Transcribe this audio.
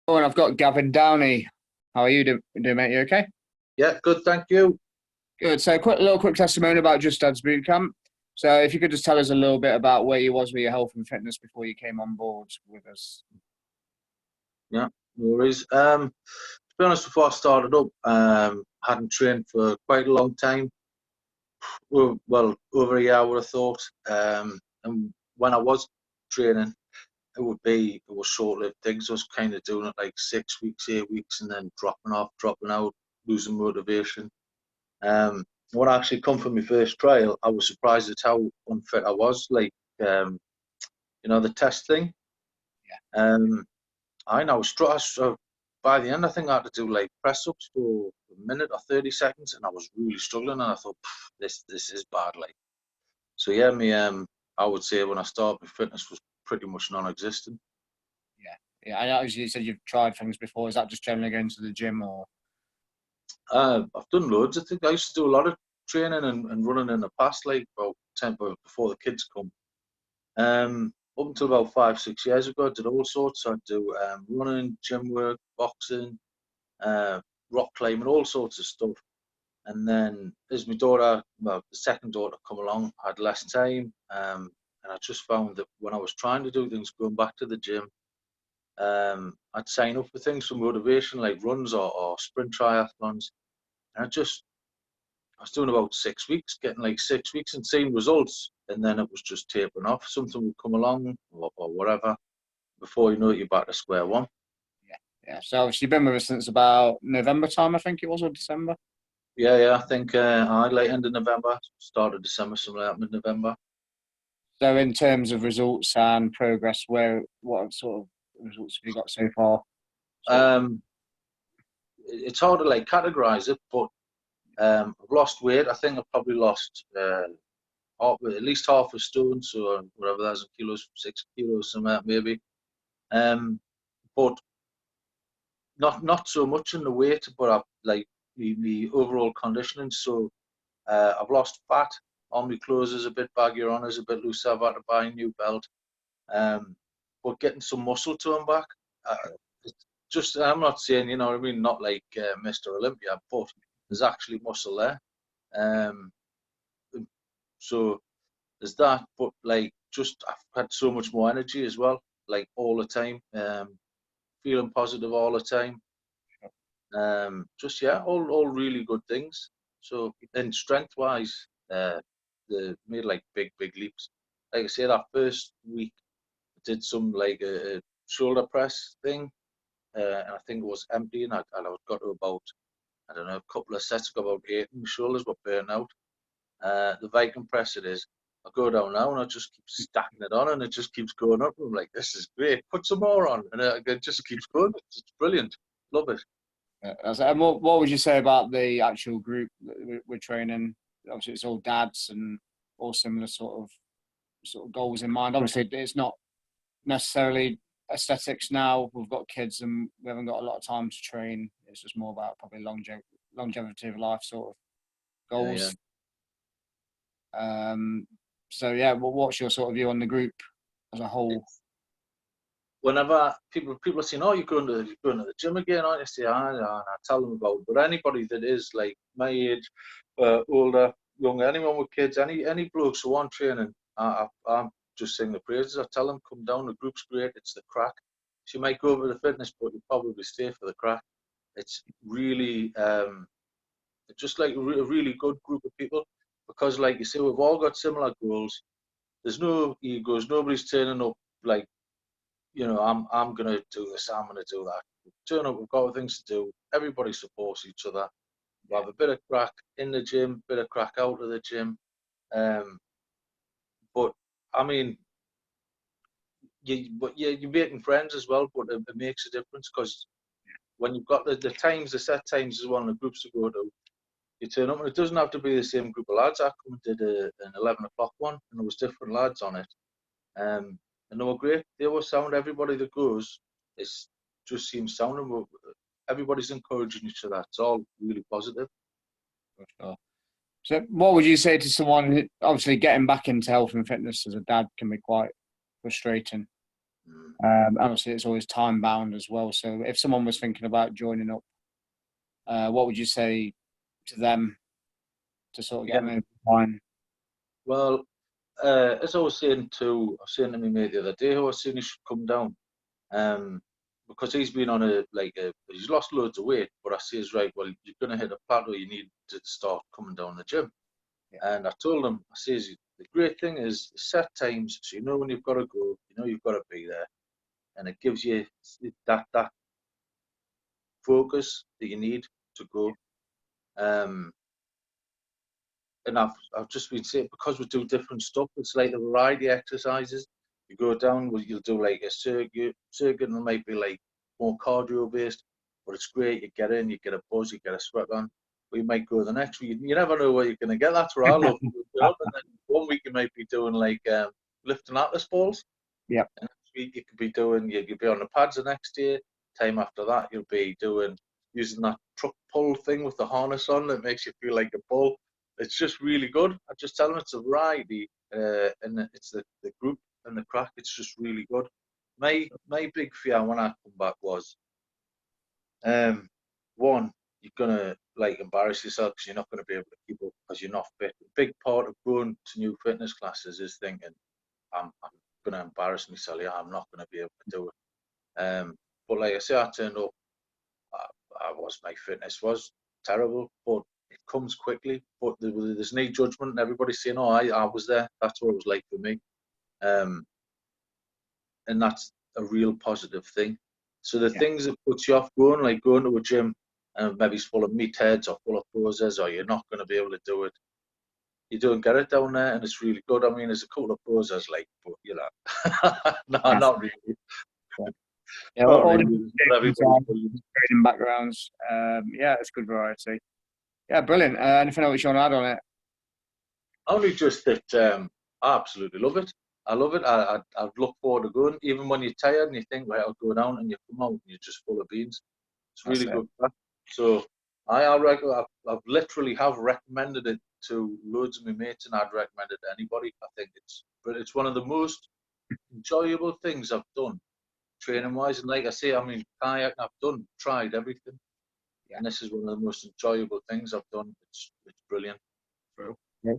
Oh, and I've got Gavin Downey. How are you doing, mate? You okay? Yeah, good, thank you. Good. So, quick testimony about Just Dads Bootcamp. So, if you could just tell us a little bit about where you was with your health and fitness before you came on board with us. Yeah, no worries. To be honest, before I started up, hadn't trained for quite a long time. Well, over a year, I would have thought. And when I was training, it was short-lived things. I was kind of doing it like 6 weeks, 8 weeks, and then dropping off, dropping out, losing motivation. Um, when I actually come for my first trial, I was surprised at how unfit I was. Like, the test thing. Um, I know. So by the end, I think I had to do like press ups for a minute or 30 seconds, and I was really struggling. And I thought, this is bad. Like, so yeah, I would say when I started, my fitness was pretty much non-existent. Yeah. I know you said you've tried things before. Is that just generally going to the gym or? I've done loads. I think I used to do a lot of training and running in the past, like about 10 before the kids come. Up until about 5, 6 years ago, I did all sorts. I'd do running, gym work, boxing, uh, rock climbing, all sorts of stuff. And then as the second daughter come along, I had less time. And I just found that when I was trying to do things, going back to the gym, I'd sign up for things for motivation, like runs or sprint triathlons. And I was doing about 6 weeks, getting like 6 weeks and seeing results. And then it was just tapering off. Something would come along or whatever. Before you know it, you're back to square one. Yeah. So obviously you've been with us since about November time, I think it was, or December. Yeah. I think I late end of November, start of December, something like that, mid-November. So in terms of results and progress, what sort of results have you got so far? Um, it's hard to like categorize it, but I've lost weight. I think I've probably lost at least half a stone, so whatever that's in kilos, 6 kilos, something like that maybe. But not so much in the weight, but I've like the overall conditioning. So I've lost fat on my clothes is a bit baggier on, is a bit looser. I've had to buy a new belt. But getting some muscle tone back. It's just, I'm not saying, you know what I mean, not like Mr. Olympia, but there's actually muscle there. Um, so there's that, but like just I've had so much more energy as well, like all the time, feeling positive all the time. Just yeah, all really good things. So and strength wise, they made like big leaps. Like I say, that first week I did some like a shoulder press thing, and I think it was empty, and I got to about, I don't know, a couple of sets, got about 8, and my shoulders were burning out. The Viking press it is. I go down now and I just keep stacking it on, and it just keeps going up. I'm like, this is great. Put some more on, and it just keeps going. It's brilliant. Love it. And what would you say about the actual group that we're training? Obviously, it's all dads and all similar sort of goals in mind. Obviously, it's not necessarily aesthetics now. We've got kids and we haven't got a lot of time to train. It's just more about probably longevity of life sort of goals. Yeah. So yeah, what's your sort of view on the group as a whole? Whenever people are saying, "Oh, you're going to the gym again," I say, and I tell them about it. But anybody that is like my age, older, younger, anyone with kids, any blokes who want training, I'm just sing the praises. I tell them, come down. The group's great. It's the crack. So you might go over the fitness, but you probably stay for the crack. It's really just like a really good group of people, because, like you say, we've all got similar goals. There's no egos. Nobody's turning up like, I'm gonna do this, I'm gonna do that. Turn up, we've got things to do. Everybody supports each other. We have a bit of crack in the gym, bit of crack out of the gym. But I mean, you're making friends as well, but it makes a difference, because when you've got the times, the set times as well, and the groups to go to, you turn up, and it doesn't have to be the same group of lads. I come and did an 11 o'clock one, and there was different lads on it. And they were great. They were sound. Everybody that goes, it's just seems sound, and everybody's encouraging each other. It's all really positive. For sure. So what would you say to someone who, obviously getting back into health and fitness as a dad can be quite frustrating? Obviously, it's always time bound as well. So if someone was thinking about joining up, what would you say to them to sort of get them in line? Well, as I was saying to my mate the other day, who I was saying he should come down, because he's been on he's lost loads of weight, but I says, right, well, you're going to hit a plateau, you need to start coming down the gym. Yeah. And I told him, I says, the great thing is set times, so you know when you've got to go, you know you've got to be there, and it gives you that focus that you need to go. And I've just been saying, because we do different stuff, it's like the variety exercises. You go down, you'll do like a circuit, and it might be like more cardio based, but it's great. You get in, you get a buzz, you get a sweat on. We might go the next week. You never know where you're going to get. That's where I love to go. And then one week you might be doing like lifting atlas balls. Yeah. And next week you could be doing, you'll be on the pads the next day. Time after that, you'll be using that truck pull thing with the harness on that makes you feel like a bull. It's just really good. I just tell them it's a variety, and it's the group and the crack. It's just really good. My big fear when I come back was, one, you're gonna like embarrass yourself because you're not gonna be able to keep up because you're not fit. A big part of going to new fitness classes is thinking, I'm gonna embarrass myself. Yeah, I'm not gonna be able to do it. But like I say, I turned up. My fitness was terrible, but it comes quickly. But there's no judgment, and everybody's saying, "Oh, I was there. That's what it was like for me," and that's a real positive thing. So the things that put you off going, like going to a gym and maybe it's full of meatheads or full of posers, or you're not going to be able to do it. You don't get it down there, and it's really good. I mean, there's a couple of posers, like, but you know, no, not really. Yeah, Not all really. different training backgrounds. Yeah, it's good variety. Yeah, brilliant. Anything else you want to add on it? Only just that I absolutely love it. I love it. I look forward to going. Even when you're tired and you think, right, I'll go down, and you come out and you're just full of beans. It's really good. So I've literally have recommended it to loads of my mates, and I'd recommend it to anybody. I think it's one of the most enjoyable things I've done training wise. And like I say, I mean, kayak, tried everything, and this is one of the most enjoyable things I've done. It's brilliant. Yeah.